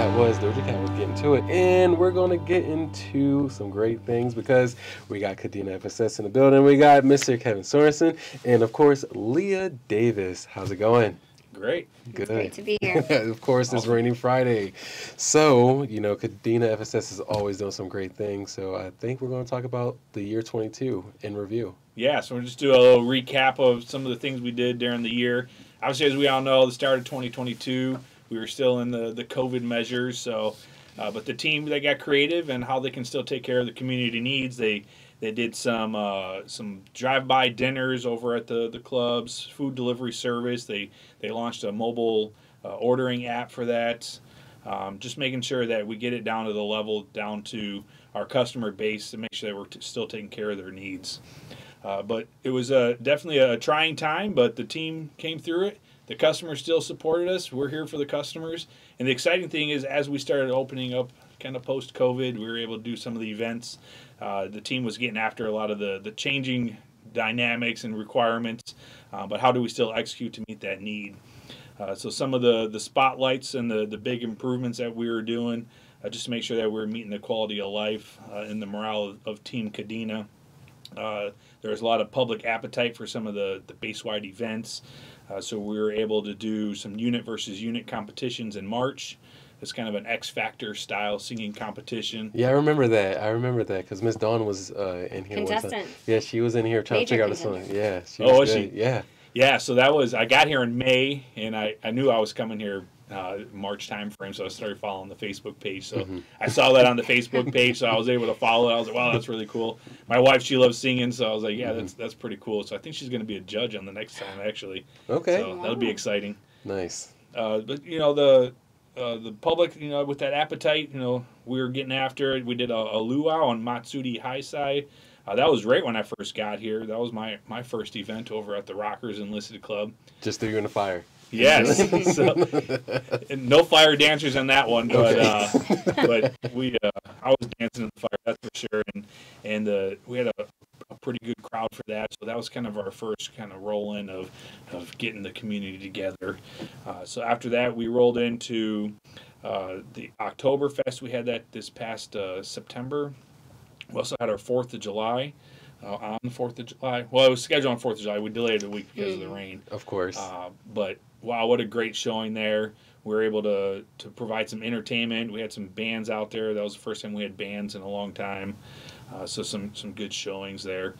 That was Doja Cat was getting to it. And we're going to get into some great things because we got Kadena FSS in the building. We got Mr. Kevin Sorensen. And, of course, Leah Davis. How's it going? Great. Good. It's great to be here. Of course, it's Raining Friday. So, you know, Kadena FSS is always doing some great things. So I think we're going to talk about the year 22 in review. Yeah, so we'll just do a little recap of some of the things we did during the year. Obviously, as we all know, the start of 2022, we were still in the COVID measures. So, but the team, they got creative and how they can still take care of the community needs. They did some drive-by dinners over at the clubs, food delivery service. They launched a mobile ordering app for that. Just making sure that we get it down to the level, down to our customer base to make sure that we're still taking care of their needs. But it was definitely a trying time, but the team came through it. The customers still supported us. We're here for the customers. And the exciting thing is, as we started opening up kind of post-COVID, we were able to do some of the events. The team was getting after a lot of the changing dynamics and requirements, but how do we still execute to meet that need? So some of the spotlights and the big improvements that we were doing, just to make sure that we're meeting the quality of life and the morale of Team Kadena. There was a lot of public appetite for some of the base-wide events. So we were able to do some unit versus unit competitions in March. It's kind of an X Factor style singing competition. Yeah, I remember that because Miss Dawn was in here. Contestant. Yeah, she was in here trying to figure out a song. Yeah, she was good. she? Yeah. Yeah, so that was, I got here in May, and I knew I was coming here March time frame, so I started following the Facebook page. So I saw that on the Facebook page, so I was able to follow it. I was like, wow, that's really cool. My wife, she loves singing, so I was like, yeah, that's pretty cool. So I think she's going to be a judge on the next time, actually. Okay. So that'll be exciting. Nice. But, you know, the public, you know, with that appetite, you know, we were getting after it. We did a luau on Matsuri Haisai. That was right when I first got here. That was my first event over at the Rockers Enlisted Club. Just threw you in the fire. Yes. So, and no fire dancers on that one, but but I was dancing in the fire, that's for sure. And we had a pretty good crowd for that. So that was kind of our first kind of roll in of getting the community together. So after that, we rolled into the Oktoberfest. We had that this past September. We also had our 4th of July. On the 4th of July. Well, it was scheduled on 4th of July. We delayed it a week because of the rain. Of course. But, wow, what a great showing there. We were able to provide some entertainment. We had some bands out there. That was the first time we had bands in a long time. So some good showings there.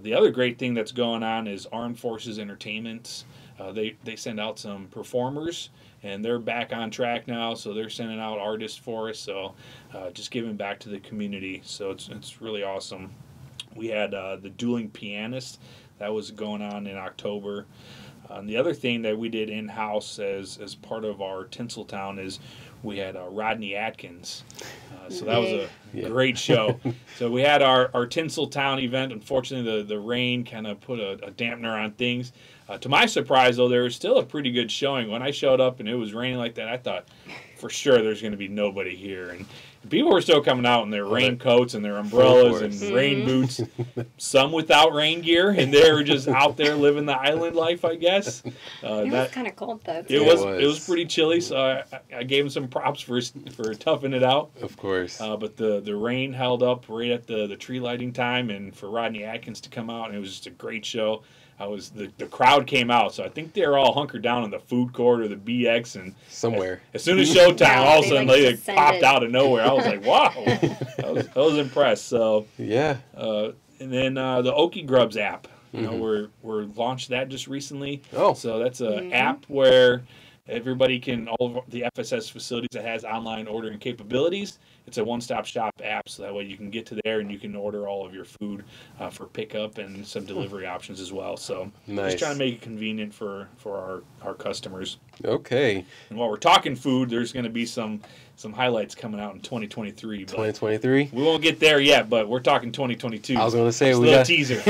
The other great thing that's going on is Armed Forces Entertainment. They send out some performers, and they're back on track now, so they're sending out artists for us. So just giving back to the community. So it's really awesome. We had the Dueling Pianist. That was going on in October. And the other thing that we did in-house as part of our Tinseltown is we had Rodney Atkins. So that was a great show. So we had our Tinseltown event. Unfortunately, the rain kind of put a dampener on things. To my surprise, though, there was still a pretty good showing. When I showed up and it was raining like that, I thought for sure there's going to be nobody here. And people were still coming out in their raincoats and their umbrellas and rain boots, some without rain gear, and they were just out there living the island life, I guess. It was kind of cold, though. It was pretty chilly, so I gave them some props for toughing it out. Of course. But the rain held up right at the tree lighting time, and for Rodney Atkins to come out, and it was just a great show. The crowd came out, so I think they were all hunkered down in the food court or the BX, and somewhere. As soon as showtime, all of a sudden they popped out of nowhere. I was like, wow, I was impressed. So yeah, and then the Okie Grubs app, you know, we're launched that just recently. Oh, so that's an app where everybody can, all of the FSS facilities that has online ordering capabilities. It's a one-stop shop app, so that way you can get to there and you can order all of your food for pickup and some delivery options as well. So nice. Just trying to make it convenient for our customers. Okay. And while we're talking food, there's going to be some highlights coming out in 2023. 2023? We won't get there yet, but we're talking 2022. I was going to say, we got a teaser.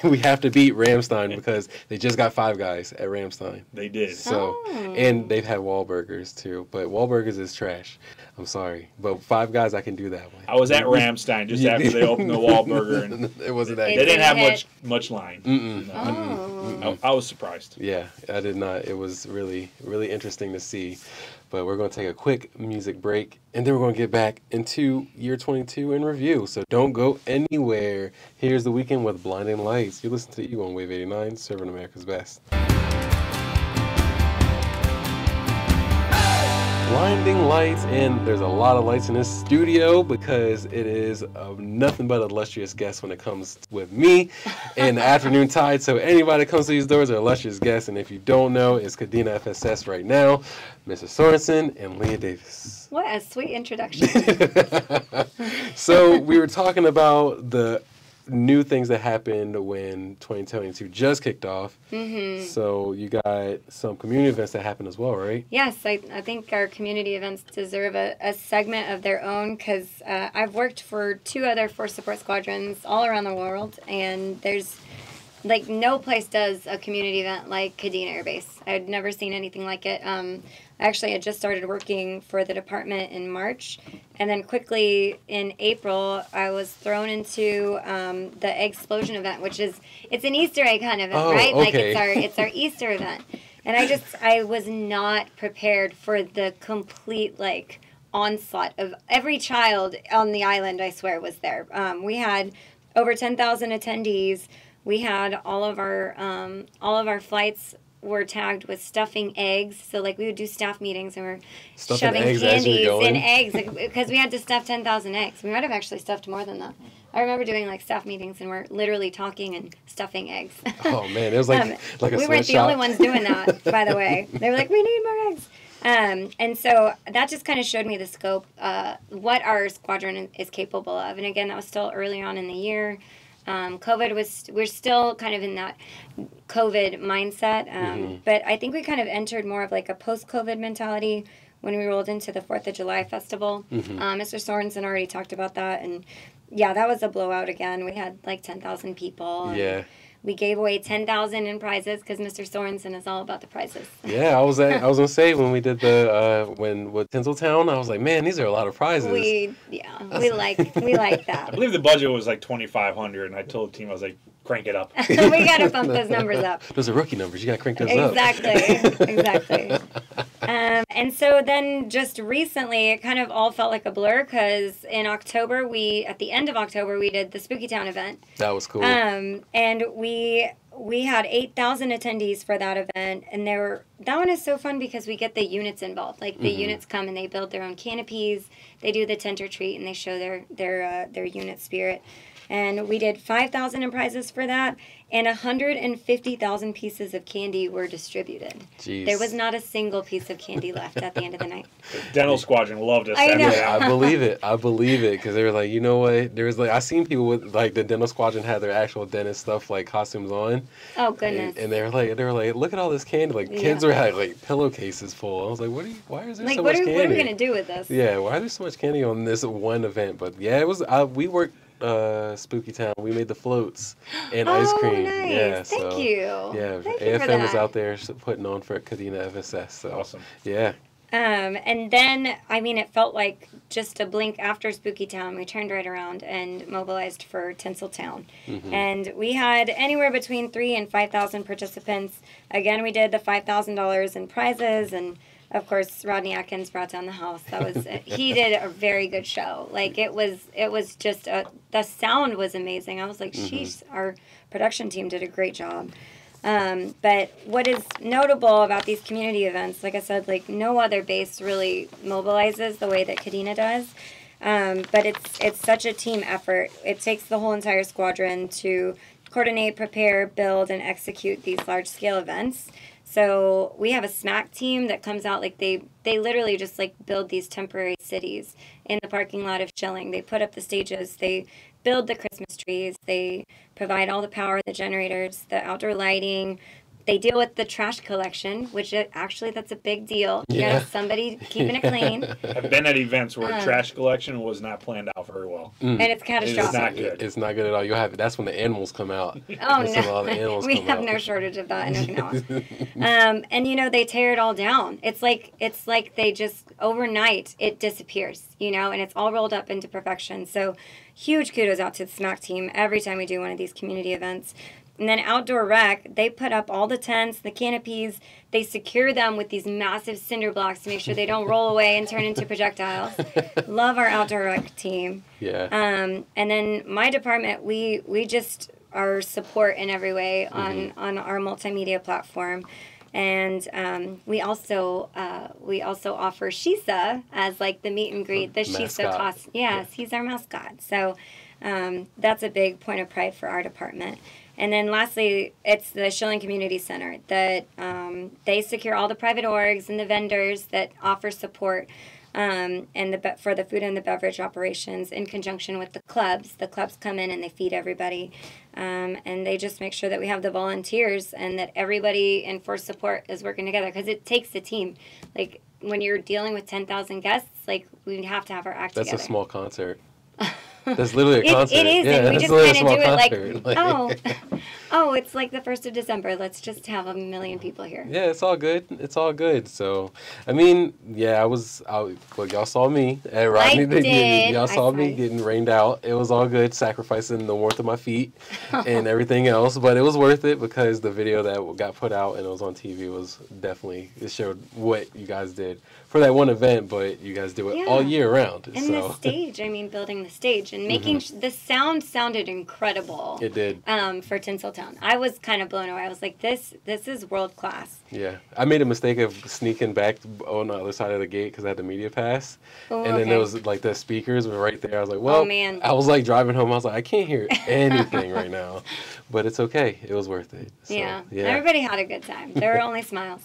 we have to beat Ramstein because they just got Five Guys at Ramstein. They did. So, and they've had Wahlburgers too, but Wahlburgers is trash. I'm sorry, but Five Guys I can do that way. I was at Ramstein just after they opened the Wahlburger, and it wasn't that. they good. didn't have much line. Oh. I was surprised. Yeah, I did not. It was really, really interesting to see. But we're going to take a quick music break, and then we're going to get back into year 22 in review. So don't go anywhere. Here's The Weeknd with Blinding Lights. You listen to you on Wave 89, serving America's best. Blinding lights, and there's a lot of lights in this studio because it is nothing but illustrious guests when it comes with me and the afternoon tide. So anybody that comes to these doors are illustrious guests, and if you don't know, it's Kadena FSS right now, Mr. Sorensen and Leah Davis. What a sweet introduction. So we were talking about the new things that happened when 2022 just kicked off. Mm-hmm. So you got some community events that happened as well, right? Yes, I think our community events deserve a segment of their own because I've worked for 2 other force support squadrons all around the world, and there's like no place does a community event like Kadena Air Base. I'd never seen anything like it. Actually, I just started working for the department in March, and then quickly in April, I was thrown into the egg explosion event, which it's an Easter egg hunt event, right? Okay. Like it's our Easter event, and I was not prepared for the complete like onslaught of every child on the island. I swear was there. We had over 10,000 attendees. We had all of our flights were tagged with stuffing eggs. So like we would do staff meetings and we're shoving candies in eggs because we had to stuff 10,000 eggs. We might have actually stuffed more than that. I remember doing like staff meetings and we're literally talking and stuffing eggs. Oh man, it was like a we weren't the only ones doing that, by the way. They were like, we need more eggs. And so that just kind of showed me the scope, what our squadron is capable of. And again, that was still early on in the year. We're still kind of in that COVID mindset, but I think we kind of entered more of like a post-COVID mentality when we rolled into the 4th of July festival. Mr. Sorensen already talked about that, and yeah, that was a blowout again. We had like 10,000 people. Yeah. We gave away 10,000 in prizes because Mr. Sorensen is all about the prizes. Yeah, I was gonna say when we did the with Tinseltown, I was like, man, these are a lot of prizes. We like that. I believe the budget was like $2,500, and I told the team, I was like, crank it up. We gotta bump those numbers up. Those are rookie numbers. You gotta crank those up. Exactly. Exactly. And so then just recently, it kind of all felt like a blur because in October, at the end of October, we did the Spooky Town event. That was cool. And we had 8,000 attendees for that event, and that one is so fun because we get the units involved. Like the units come and they build their own canopies, they do the tent or treat, and they show their unit spirit. And we did 5,000 in prizes for that, and 150,000 pieces of candy were distributed. Jeez. There was not a single piece of candy left at the end of the night. The dental squadron loved us. I know. Yeah, I believe it, because they were like, you know what? There was like I seen people with like the dental squadron had their actual dentist stuff like costumes on. Oh goodness! And they were like, look at all this candy. Like kids were had like pillowcases full. I was like, why is there so much candy? What are we gonna do with this? Yeah, why is there so much candy on this one event? But yeah, it was. We worked. Spooky Town. We made the floats and ice cream. Nice. Yeah, Thank you. Yeah, Thank you AFM was out there putting on for Kadena FSS. So awesome. Yeah. And then, I mean, it felt like just a blink after Spooky Town, we turned right around and mobilized for Tinseltown. And we had anywhere between 3,000 and 5,000 participants. Again, we did the $5,000 in prizes, and of course, Rodney Atkins brought down the house. He did a very good show. Like it was just the sound was amazing. I was like, sheesh, our production team did a great job. But what is notable about these community events, like I said, like no other base really mobilizes the way that Kadena does. But it's such a team effort. It takes the whole entire squadron to coordinate, prepare, build, and execute these large-scale events. So we have a SMAC team that comes out, like they literally just like build these temporary cities in the parking lot of Schilling. They put up the stages, they build the Christmas trees, they provide all the power, the generators, the outdoor lighting, They deal with the trash collection, which actually that's a big deal. You gotta have somebody keeping it clean. I've been at events where trash collection was not planned out very well. And it's catastrophic. It's not good. It's not good at all. You'll have that's when the animals come out. Oh no, we have no shortage of that in Okinawa. And you know they tear it all down. It's like they just overnight it disappears. You know, and it's all rolled up into perfection. So huge kudos out to the SMAC team every time we do one of these community events. And then Outdoor Rec, they put up all the tents, the canopies. They secure them with these massive cinder blocks to make sure they don't roll away and turn into projectiles. Love our Outdoor Rec team. Yeah. And then my department, we just are support in every way on our multimedia platform. And we also offer Shisa as like the meet and greet, the Shisa cost. Yes, he's our mascot. So that's a big point of pride for our department. And then lastly, it's the Shilling Community Center that they secure all the private orgs and the vendors that offer support and for the food and the beverage operations in conjunction with the clubs. The clubs come in and they feed everybody. And they just make sure that we have the volunteers and that everybody in force support is working together because it takes a team. Like when you're dealing with 10,000 guests, like we have to have our act together. That's a small concert. That's literally a concert. It is, yeah, and we just kind of do it like, it's like the 1st of December. Let's just have 1 million people here. Yeah, it's all good. It's all good. So, I mean, yeah, well, y'all saw me at Rodney. Y'all saw me getting rained out. It was all good, sacrificing the warmth of my feet and everything else. But it was worth it because the video that got put out and it was on TV was definitely, it showed what you guys did for that one event, but you guys do it all year round. And the stage, I mean, building the stage and making the sound sounded incredible. It did. For Tinseltown. I was kind of blown away. I was like, this is world class. Yeah. I made a mistake of sneaking back on the other side of the gate because I had the media pass. Oh, and then there was like the speakers were right there. I was like, well, oh, man. I was like driving home. I was like, I can't hear anything right now. But it's okay. It was worth it. So, yeah. Everybody had a good time. There were only smiles.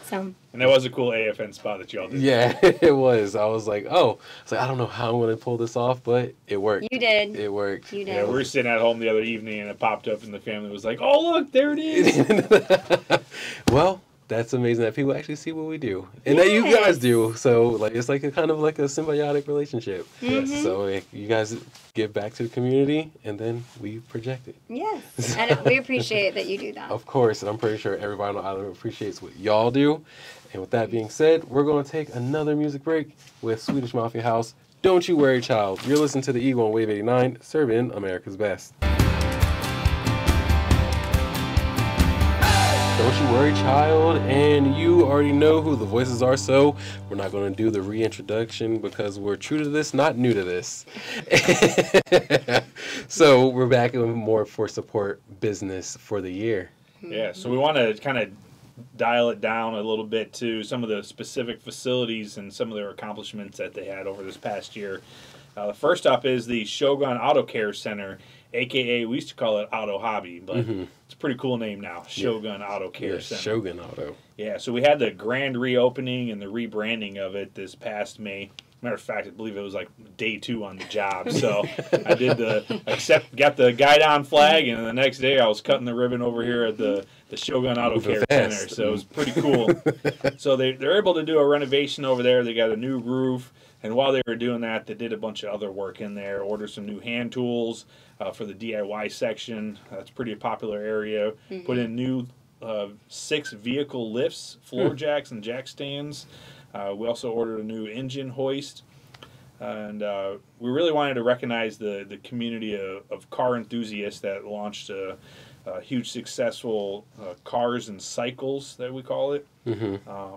So. And that was a cool AFN spot that y'all did. Yeah, it was. I was like, I don't know how I'm going to pull this off, but it worked. You did. It worked. You did. Yeah, we were sitting at home the other evening and it popped up and the family was like, oh, look, there it is. Well, that's amazing that people actually see what we do and that you guys do. So like it's like a kind of like a symbiotic relationship. So like, you guys give back to the community and then we project it. Yes. And we appreciate that you do that. Of course. And I'm pretty sure everybody on the island appreciates what y'all do. And with that being said, we're going to take another music break with Swedish Mafia House. Don't You Worry, Child. You're listening to the Eagle on Wave 89, serving America's best. Don't You Worry, Child, and you already know who the voices are, so we're not going to do the reintroduction because we're true to this, not new to this. So we're back with more for support business for the year. Yeah, so we want to kind of dial it down a little bit to some of the specific facilities and some of their accomplishments that they had over this past year. The first up is the Shogun Auto Care Center, a.k.a. we used to call it Auto Hobby, but it's a pretty cool name now, Shogun Auto Care Center. Shogun Auto. Yeah, so we had the grand reopening and the rebranding of it this past May. Matter of fact, I believe it was like day 2 on the job. So I did got the guide-on flag, and the next day I was cutting the ribbon over here at the Shogun Auto Care Center. So it was pretty cool. So they're able to do a renovation over there. They got a new roof. And while they were doing that, they did a bunch of other work in there, ordered some new hand tools for the DIY section. That's pretty popular area. Put in new 6 vehicle lifts, floor jacks, and jack stands. We also ordered a new engine hoist. And we really wanted to recognize the community of car enthusiasts that launched a huge successful Cars and Cycles, that we call it.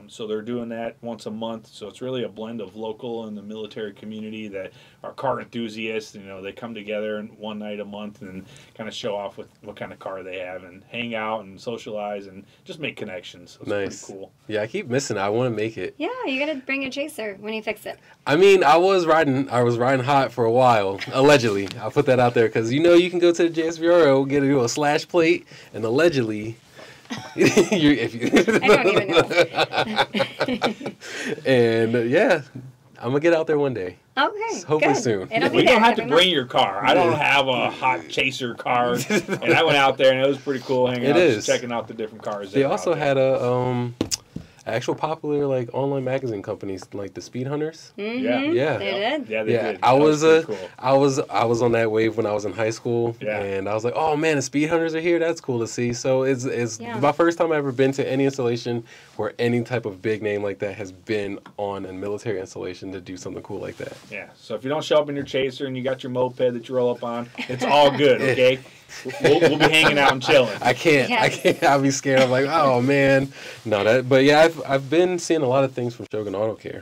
So they're doing that once a month. So it's really a blend of local and the military community that are car enthusiasts. You know, they come together one night a month and kind of show off with what kind of car they have and hang out and socialize and just make connections. So it's pretty cool. Yeah, I keep missing it. I want to make it. Yeah, you got to bring a chaser when you fix it. I mean, I was riding hot for a while, allegedly. I'll put that out there because you can go to the JSBRO, get a slash plate, and allegedly. I don't even know. And yeah, I'm gonna get out there one day. Okay, Hopefully good. soon. It'll be We there don't have to every month. bring your car. I don't have a hot chaser car, and I went out there and it was pretty cool hanging It out, is. just checking out the different cars. They that are also out there. had a actual popular like online magazine companies like the Speed Hunters. Yeah. Yeah. They did. Yeah, they Yeah, did. I That was pretty cool. I was on that wave when I was in high school, Yeah. and I was like, oh man, the Speed Hunters are here. That's cool to see. So it's Yeah. my first time I ever been to any installation where any type of big name like that has been on a military installation to do something cool like that. Yeah. So if you don't show up in your chaser and you got your moped that you roll up on, it's all good. Okay. We'll be hanging out and chilling. I can't. I'll be scared. I'm like, oh man, no that. But yeah, I've been seeing a lot of things from Shogun Auto Care.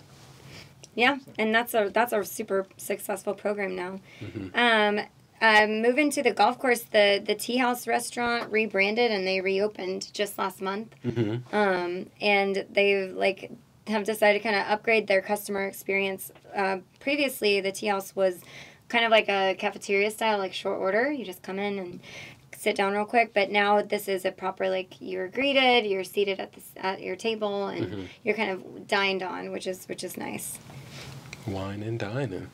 Yeah, and that's a super successful program now. Mm-hmm. Moving to the golf course, the Tea House restaurant rebranded and they reopened just last month. Mm-hmm. And they have decided to kind of upgrade their customer experience. Previously, the Tea House was kind of like a cafeteria style, like short order. You just come in and sit down real quick. But now this is a proper, like, you're greeted, you're seated at your table, and you're kind of dined on, which is nice. Wine and dining.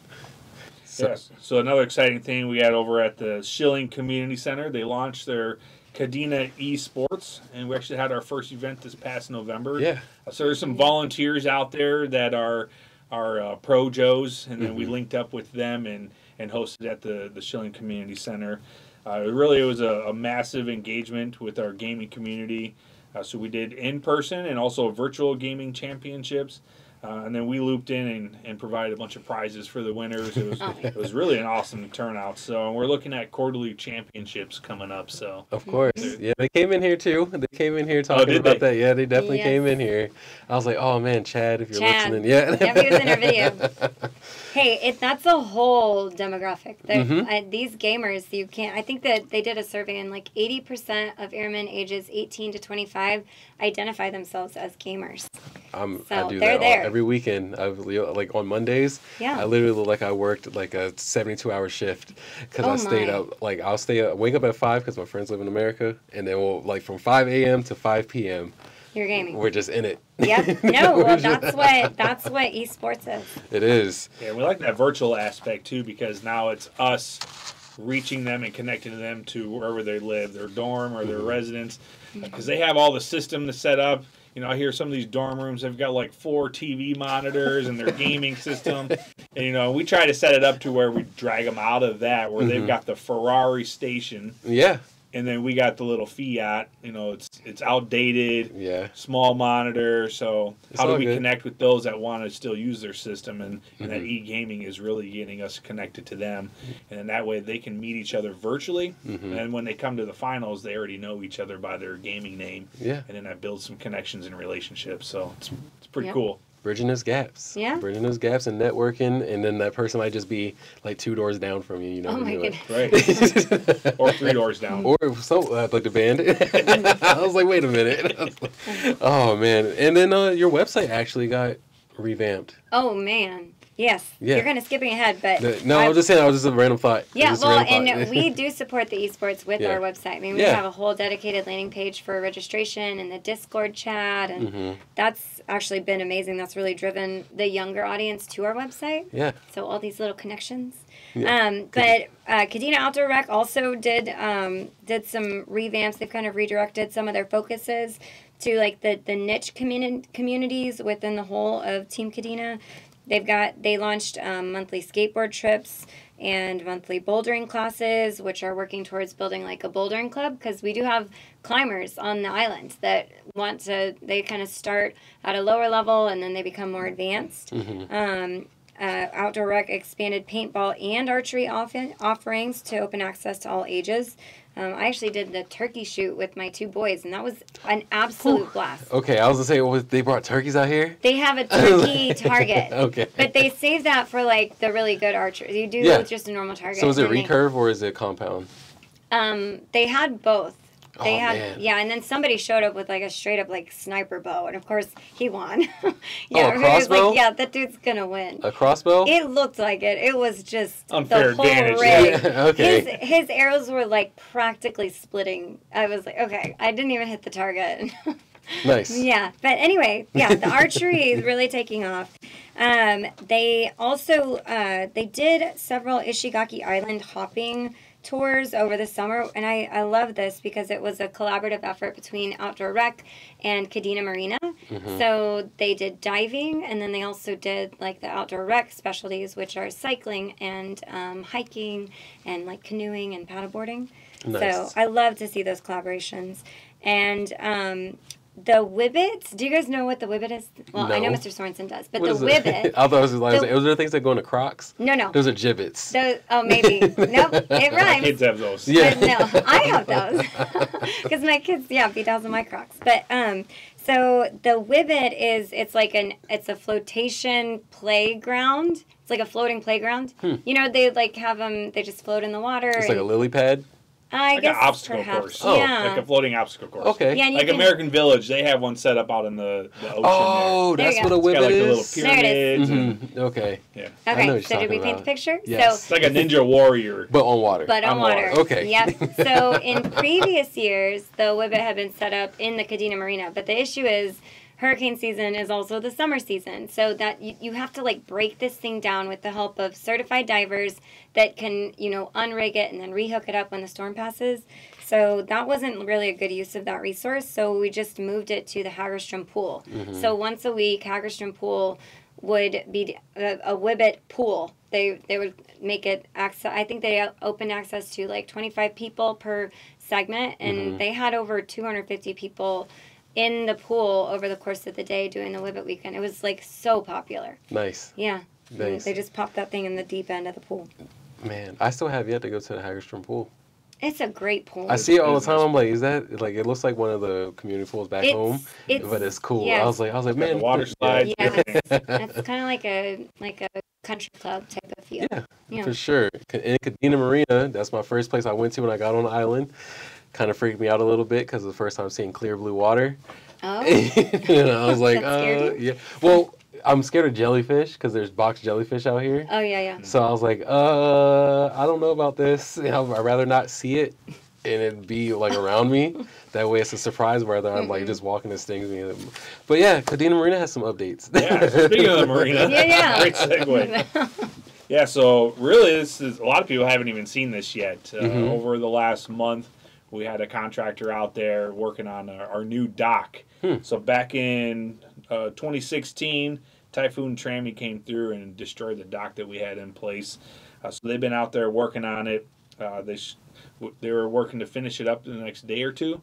Yes. So another exciting thing we had over at the Schilling Community Center, they launched their Kadena eSports, and we actually had our first event this past November. Yeah. So there's some volunteers out there that are pro Joes, and then we linked up with them and hosted at the Schilling Community Center. It was a massive engagement with our gaming community. So we did in-person and also virtual gaming championships. And then we looped in and provided a bunch of prizes for the winners. It was really an awesome turnout. So we're looking at quarterly championships coming up. So Of course. Yeah, they came in here too. They came in here talking did about they? that. Yeah, they definitely Yes. came in here. I was like, oh man, Chad, if you're Chad. listening. Yeah. Yep, he was in our video. Hey, that's a whole demographic. These gamers, you can't. I think that they did a survey, and like 80% of airmen ages 18 to 25 identify themselves as gamers. I So, do they're that there. every weekend. Like on Mondays, Yeah. I literally look like I worked like a 72-hour shift because Oh I stayed my. up. Like I'll wake up at 5 because my friends live in America, and then we'll like from 5 a.m. to 5 p.m. You're gaming. We're just in it. Yep. No, well, We're just- that's what esports is. It is. yeah, we like that virtual aspect too, because now it's us reaching them and connecting to them to wherever they live, their dorm or their residence, because they have all the system to set up. You know, I hear some of these dorm rooms have got like 4 TV monitors and their gaming system. And, you know, we try to set it up to where we drag them out of that, where they've got the Ferrari station, Yeah. and then we got the little Fiat. You know, it's outdated, Yeah. small monitor. So It's how do all we good. connect with those that want to still use their system? And that e-gaming is really getting us connected to them. And then that way they can meet each other virtually. And then when they come to the finals, they already know each other by their gaming name. Yeah. And then that builds some connections and relationships. So it's pretty Yep. cool. Bridging those gaps. Yeah. Bridging those gaps and networking, and then that person might just be like 2 doors down from you. You know. Oh to my do it. goodness. Right. Or 3 doors down. Or like the band. I was like, wait a minute. Oh man! And then your website actually got revamped. Oh man. Yes. Yeah. You're kind of skipping ahead, but I was just saying. I was just a random thought. Yeah, Just a well, random and thought. we do support the esports with Yeah. our website. I mean, we Yeah. have a whole dedicated landing page for registration and the Discord chat, and that's actually been amazing. That's really driven the younger audience to our website. Yeah. So all these little connections. Yeah. But Kadena Outdoor Rec also did some revamps. They've kind of redirected some of their focuses to like the niche communities within the whole of Team Kadena. They launched monthly skateboard trips and monthly bouldering classes, which are working towards building like a bouldering club, because we do have climbers on the island that they kind of start at a lower level and then they become more advanced. Outdoor Rec expanded paintball and archery offerings to open access to all ages. I actually did the turkey shoot with my 2 boys, and that was an absolute blast. Okay, I was gonna say, they brought turkeys out here. They have a turkey target. Okay. But they save that for like the really good archers. You do Yeah. just a normal target. So is it and they- recurve or is it compound? They had both. They Oh, had man. yeah, and then somebody showed up with like a straight up like sniper bow, and of course he won. Oh, a everybody was crossbow? like, yeah, that dude's gonna win. A crossbow? It looked like it. It was just Unfair the whole advantage. rig. Yeah, okay. His arrows were like practically splitting. I was like, okay, I didn't even hit the target. Nice. Yeah, but anyway, yeah, the archery is really taking off. They also they did several Ishigaki Island hopping tours over the summer, and I love this because it was a collaborative effort between Outdoor Rec and Kadena Marina. So they did diving, and then they also did like the Outdoor Rec specialties, which are cycling and hiking and like canoeing and paddleboarding. Nice. So I love to see those collaborations. And the Wibbits, do you guys know what the Wibbit is? Well, I know No. Mr. Sorensen does, but What the is it? Wibbit. I thought it was like, those are things that go into Crocs? No. Those are gibbets. Those, oh, maybe. Nope, it My rhymes. kids have those. Yeah. But no, I have those. Because my kids, beat those on my Crocs. But, so the Wibbit it's a flotation playground. It's like a floating playground. You know, they like have them, they just float in the water. It's like a lily pad? I Like guess an obstacle perhaps. course. Oh. Yeah. Like a floating obstacle course. Okay. Yeah, and you Like can, American Village, they have one set up out in the ocean Oh, There that's you what a go. there. It's got Wibbit like the little is? There it is. pyramids. And, Okay. yeah. I know Okay, what you're so did we talking paint the about. picture? Yes. It's like a ninja warrior. But on water. But on On water. water. Okay. Yep. So in previous years, the Wibbit had been set up in the Kadena Marina, but the issue is hurricane season is also the summer season, so that you have to like break this thing down with the help of certified divers that can, unrig it and then rehook it up when the storm passes. So that wasn't really a good use of that resource, so we just moved it to the Hagerstrom pool. So once a week, Hagerstrom pool would be a Wibbit pool. They would make it access. I think they opened access to like 25 people per segment, and they had over 250 people in the pool over the course of the day doing the Wibbit weekend. It was like so popular. Nice. Yeah. Nice. They just popped that thing in the deep end of the pool. Man, I still have yet to go to the Hagerstrom pool. It's a great pool. I see it all the It's time. nice. I'm like, is that like it looks like one of the community pools back home, but it's cool. yes. I was like, Got man, the water slide. Yes. It's kind of like a country club type of feel. Yeah, for sure. In Kadena Marina, that's my first place I went to when I got on the island. Kind of freaked me out a little bit because it was the first time seeing clear blue water. Oh. And I was like, That scared you? yeah. Well, I'm scared of jellyfish because there's box jellyfish out here. Oh, yeah. So I was like, I don't know about this. I'd rather not see it and it be like around me. That way it's a surprise whether I'm like just walking and stings me. But yeah, Kadena Marina has some updates. Yeah, speaking of the marina, Yeah. great segue. Yeah, so really, this is a lot of people haven't even seen this yet. Over the last month, we had a contractor out there working on our new dock. So back in 2016, Typhoon Trami came through and destroyed the dock that we had in place. So they've been out there working on it. They were working to finish it up in the next day or two,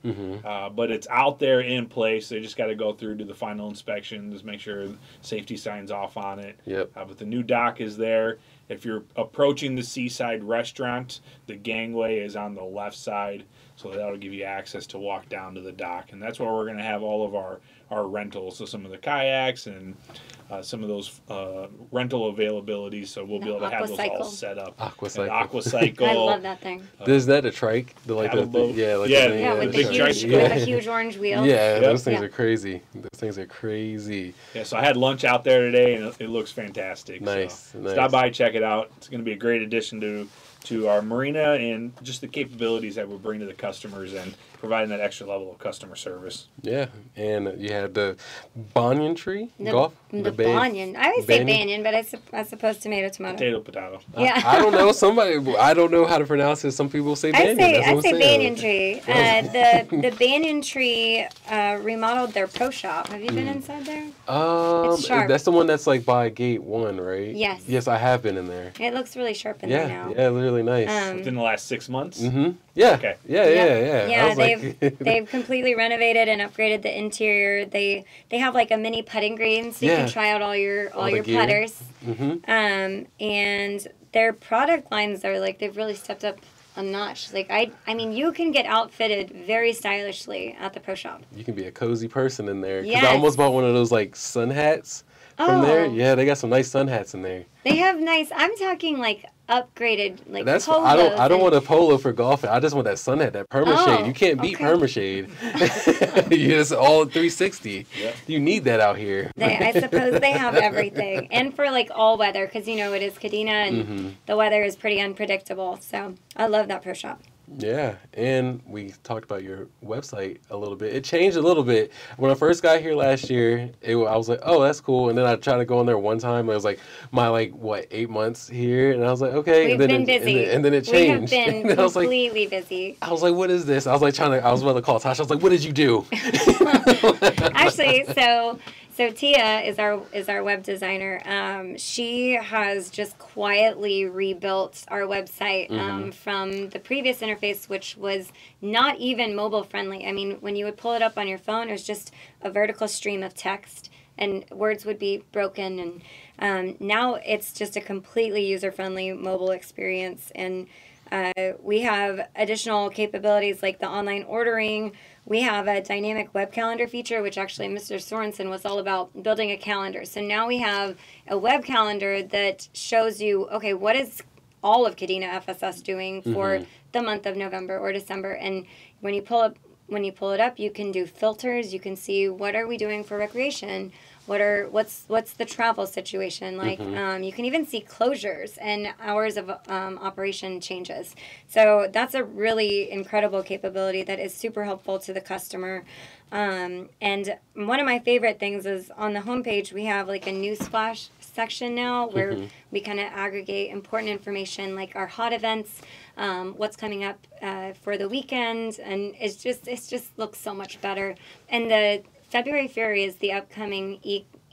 but it's out there in place. They just got to go through, do the final inspection, just make sure safety signs off on it. Yep. But the new dock is there. If you're approaching the Seaside Restaurant, the gangway is on the left side, so that'll give you access to walk down to the dock. And that's where we're going to have all of our rentals, so some of the kayaks and some of those rental availabilities, so we'll be able to have those all set up. Aquacycle. Aquacycle. I love that thing. Is that a trike? Paddle boat. Yeah, like Yeah, the thing, Yeah, with big the trike. huge orange wheel. Yeah, Yep. those things Yeah. are crazy. Those things are crazy. Yeah, so I had lunch out there today, and it looks fantastic. Nice, So nice. stop by, check it out. It's going to be a great addition to our marina and just the capabilities that we bring to the customers and providing that extra level of customer service. Yeah, and you had the banyan tree The, golf. the bay- banyan. I always say banyan? banyan, but I suppose tomato. Potato. Yeah. I don't know. I don't know how to pronounce it. Some people say banyan. That's what I I'm say saying. banyan tree. The banyan tree remodeled their pro shop. Have you been inside there? It's sharp. That's the one that's like by gate 1, right? Yes. Yes, I have been in there. It looks really sharp in there now. Yeah, really nice. Within the last 6 months? Mm-hmm. Yeah. Okay. Yeah. I Yeah, was like, they've completely renovated and upgraded the interior. They have like a mini putting green, so you Yeah. can try out all your the gear. putters. Mhm. And their product lines are like they've really stepped up a notch. Like I mean, you can get outfitted very stylishly at the pro shop. You can be a cozy person in there. 'Cause Yes. I almost bought one of those like sun hats from there. Oh. Yeah, they got some nice sun hats in there. They have nice. I'm talking like upgraded like That's polos. I don't and- want a polo for golfing. I just want that sun hat, that perma shade. Oh, You can't beat okay. perma shade. You just all 360. Yep. You need that out here. I suppose they have everything, and for like all weather, because it is Kadena and the weather is pretty unpredictable. So I love that pro shop. Yeah, and we talked about your website a little bit. It changed a little bit. When I first got here last year, I was like, oh, that's cool. And then I tried to go on there one time. It was like my 8 months here, and I was like, okay. We've and then been it, busy. And then it changed. We have been completely busy. I was like, what is this? I was about to call Tasha. I was like, what did you do? Actually, so Tia is our web designer. She has just quietly rebuilt our website from the previous interface, which was not even mobile friendly. I mean, when you would pull it up on your phone, it was just a vertical stream of text, and words would be broken. And now it's just a completely user friendly mobile experience. And we have additional capabilities like the online ordering. We have a dynamic web calendar feature, which actually Mr. Sorensen was all about building a calendar. So now we have a web calendar that shows you, okay, what is all of Kadena FSS doing for the month of November or December? And when you pull it up, you can do filters. You can see what are we doing for recreation. What's the travel situation like? You can even see closures and hours of operation changes. So that's a really incredible capability that is super helpful to the customer. And one of my favorite things is on the homepage we have like a newsflash section now where we kind of aggregate important information like our hot events, what's coming up for the weekend, and it just looks so much better. And the February Fury is the upcoming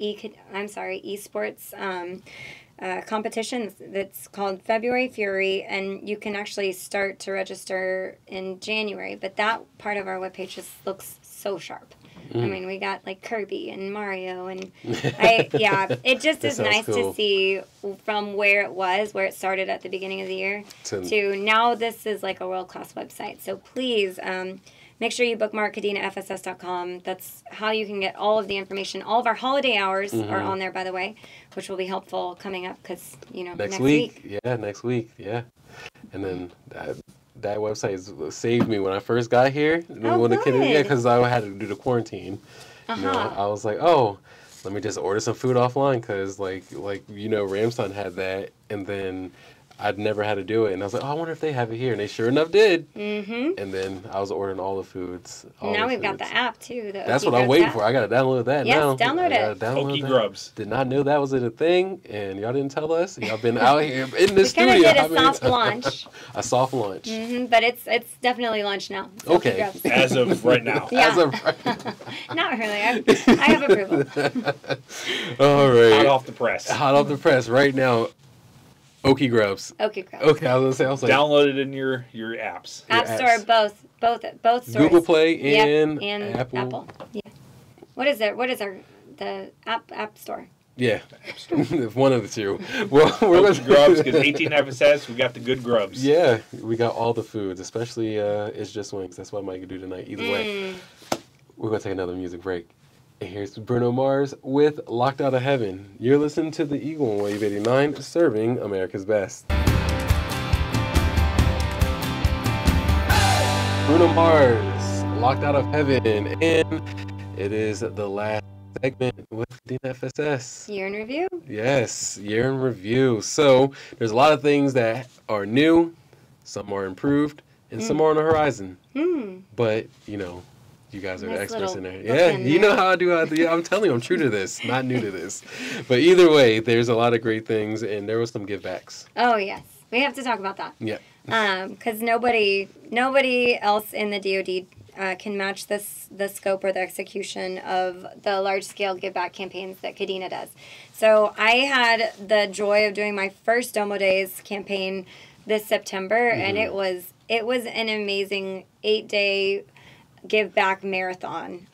esports competition that's called February Fury, and you can actually start to register in January. But that part of our webpage just looks so sharp. I mean, we got like Kirby and Mario, and it just is nice to see from where it started at the beginning of the year to now this is like a world-class website. So please, make sure you bookmark KadenaFSS.com. That's how you can get all of the information. All of our holiday hours are on there, by the way, which will be helpful coming up because, next week. Yeah, next week. Yeah. And then that website saved me when I first got here. Because I had to do the quarantine. I was like, oh, let me just order some food offline because, Ramstein had that. And then I'd never had to do it, and I was like, oh, I wonder if they have it here, and they sure enough did. And then I was ordering all the foods. Now we've got the app, too. That's what I'm waiting for. I got to download that now. Yes, download it. Okie Grubs. Did not know that was a thing, and y'all didn't tell us. Y'all been out here in the studio. We kind of did a soft launch. A soft launch. But it's definitely launched now. Okay. As of right now. Yeah. As of right now. Not really. I have approval. All right. Hot off the press. Hot off the press right now. Okie Grubs. Okay, Grubs. Okay, I was like, download it in your apps. App Store, both stores. Google Play and Apple. Yeah. What is the App Store? Yeah, one of the two. Well, we're Okie Grubs because 18 FSS, we got the good grubs. Yeah, we got all the foods, especially It's Just Wings. That's what I might do tonight. Either way, we're gonna take another music break. And here's Bruno Mars with Locked Out of Heaven. You're listening to the Eagle on Wave 89, serving America's best. Bruno Mars, Locked Out of Heaven. And it is the last segment with Kadena FSS. Year in review? Yes, year in review. So there's a lot of things that are new, some are improved, and some are on the horizon. But, you guys are the experts in there. Yeah, you know how I do. I'm telling you, I'm true to this, not new to this. But either way, there's a lot of great things, and there was some givebacks. Oh, yes. We have to talk about that. Yeah. Because nobody else in the DoD can match the scope or the execution of the large-scale give-back campaigns that Kadena does. So I had the joy of doing my first Domo Days campaign this September, and it was an amazing 8-day give back marathon.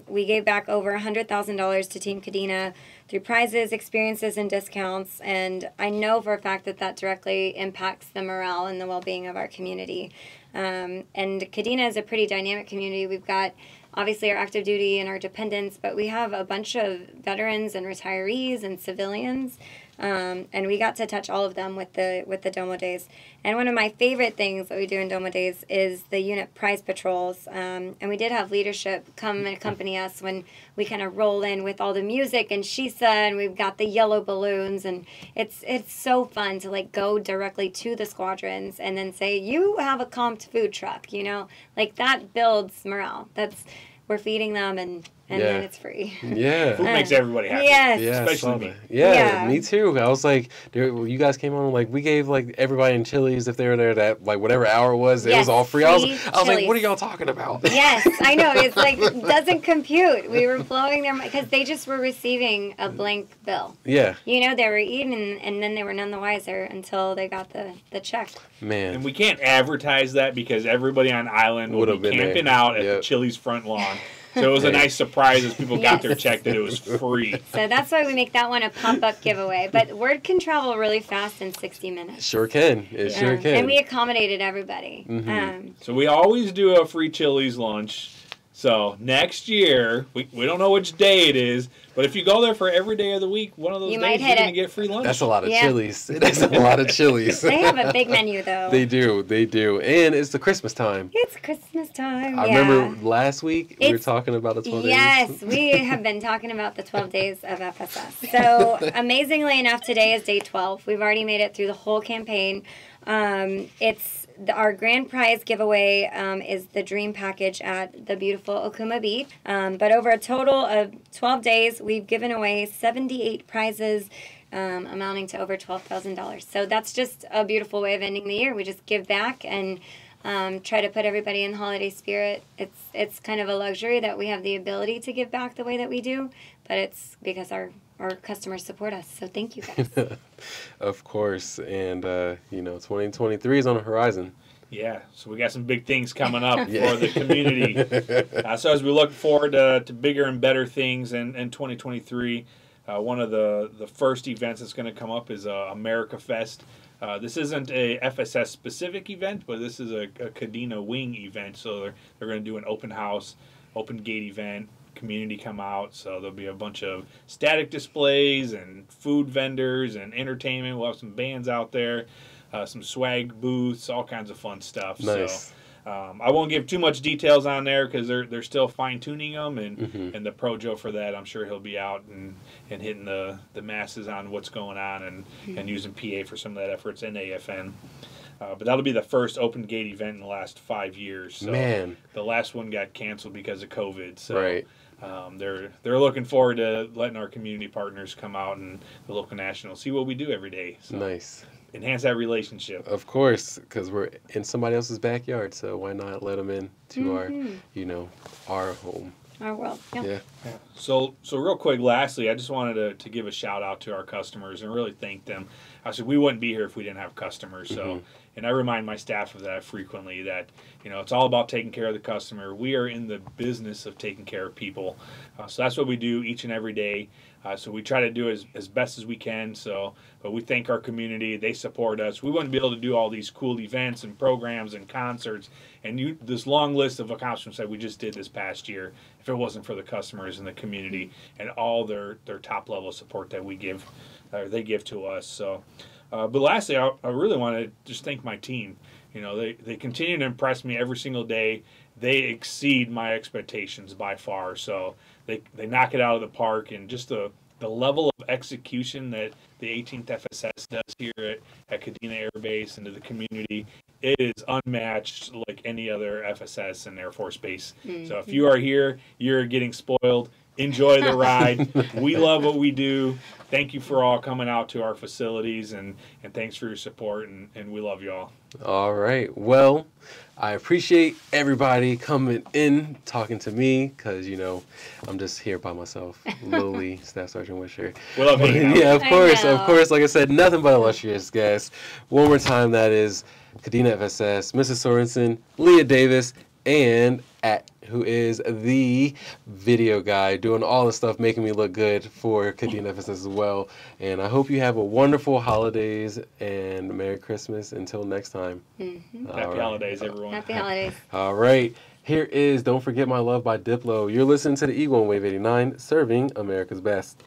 We gave back over $100,000 to Team Kadena through prizes, experiences, and discounts, and I know for a fact that directly impacts the morale and the well-being of our community. And Kadena is a pretty dynamic community. We've got obviously our active duty and our dependents, but we have a bunch of veterans and retirees and civilians And we got to touch all of them with the Domo Days. And one of my favorite things that we do in Domo Days is the unit prize patrols. And we did have leadership come and accompany us when we kind of roll in with all the music and Shisa, and we've got the yellow balloons, and it's so fun to like go directly to the squadrons and then say, you have a comped food truck, you know, like that builds morale. We're feeding them and then it's free. Yeah. Food makes everybody happy. Yes. Yeah, Especially me. Yeah, me too. I was like, you guys came on, like, we gave, like, everybody in Chili's, if they were there, that, like, whatever hour it was all free. I was like, what are y'all talking about? Yes, I know. It's like, doesn't compute. We were blowing their mind, because they just were receiving a blank bill. Yeah. You know, they were eating, and then they were none the wiser until they got the check. Man. And we can't advertise that because everybody on island will be camping out at the Chili's front lawn. So it was a nice surprise as people got their check that it was free. So that's why we make that one a pop-up giveaway. But word can travel really fast in 60 minutes. Sure can. It sure can. And we accommodated everybody. Mm-hmm. So we always do a free Chili's lunch. So next year, we don't know which day it is, but if you go there for every day of the week, one of those days you're going to get free lunch. That's a lot of Chili's. That's a lot of Chili's. They have a big menu, though. They do. And it's the Christmas time. It's Christmas time, I remember last week we were talking about the 12 days. Yes, we have been talking about the 12 days of FSS. So amazingly enough, today is day 12. We've already made it through the whole campaign. Our grand prize giveaway is the dream package at the beautiful Okuma Beach. But over a total of 12 days, we've given away 78 prizes amounting to over $12,000. So that's just a beautiful way of ending the year. We just give back and try to put everybody in the holiday spirit. It's kind of a luxury that we have the ability to give back the way that we do, but it's because our customers support us. So thank you guys. Of course. And, 2023 is on the horizon. Yeah, so we got some big things coming up for the community. So as we look forward to bigger and better things in 2023, one of the first events that's going to come up is America Fest. This isn't a FSS specific event, but this is a Kadena wing event. So they're going to do an open house, open gate event. Community come out, so there'll be a bunch of static displays and food vendors and entertainment. We'll have some bands out there, some swag booths, all kinds of fun stuff. Nice. So I won't give too much details on there because they're still fine tuning them, and the Pro Joe for that, I'm sure he'll be out and hitting the masses on what's going on and using PA for some of that efforts in AFN. But that'll be the first open gate event in the last 5 years. So Man. The last one got canceled because of COVID. So right. They're looking forward to letting our community partners come out and the local national see what we do every day. So nice. Enhance that relationship. Of course, because we're in somebody else's backyard, so why not let them in to our home. Our world. Yeah. So real quick, lastly, I just wanted to give a shout out to our customers and really thank them. I said we wouldn't be here if we didn't have customers. So, and I remind my staff of that frequently, that it's all about taking care of the customer. We are in the business of taking care of people. So that's what we do each and every day. So we try to do as best as we can. But we thank our community. They support us. We wouldn't be able to do all these cool events and programs and concerts and this long list of accomplishments that we just did this past year if it wasn't for the customers and the community and all their top level support that we give, or they give to us. So, but lastly, I really want to just thank my team. They continue to impress me every single day. They exceed my expectations by far. So they knock it out of the park, and just the level of execution that the 18th FSS does here at Kadena Air Base and to the community, it is unmatched like any other FSS and Air Force Base. So if you are here, you're getting spoiled. Enjoy the ride. We love what we do. Thank you for all coming out to our facilities, and thanks for your support, and we love you all. All right. Well, I appreciate everybody coming in, talking to me, because, I'm just here by myself. Lily, Staff Sergeant Wisher. We love hanging out. Yeah, of course. Like I said, nothing but illustrious guests. One more time, that is Kadena FSS, Mrs. Sorensen, Leah Davis, and who is the video guy, doing all the stuff, making me look good for Kadena FSS as well. And I hope you have a wonderful holidays and Merry Christmas until next time. Happy holidays, everyone. Happy holidays. All right. Here is Don't Forget My Love by Diplo. You're listening to the Eagle on Wave 89, serving America's best.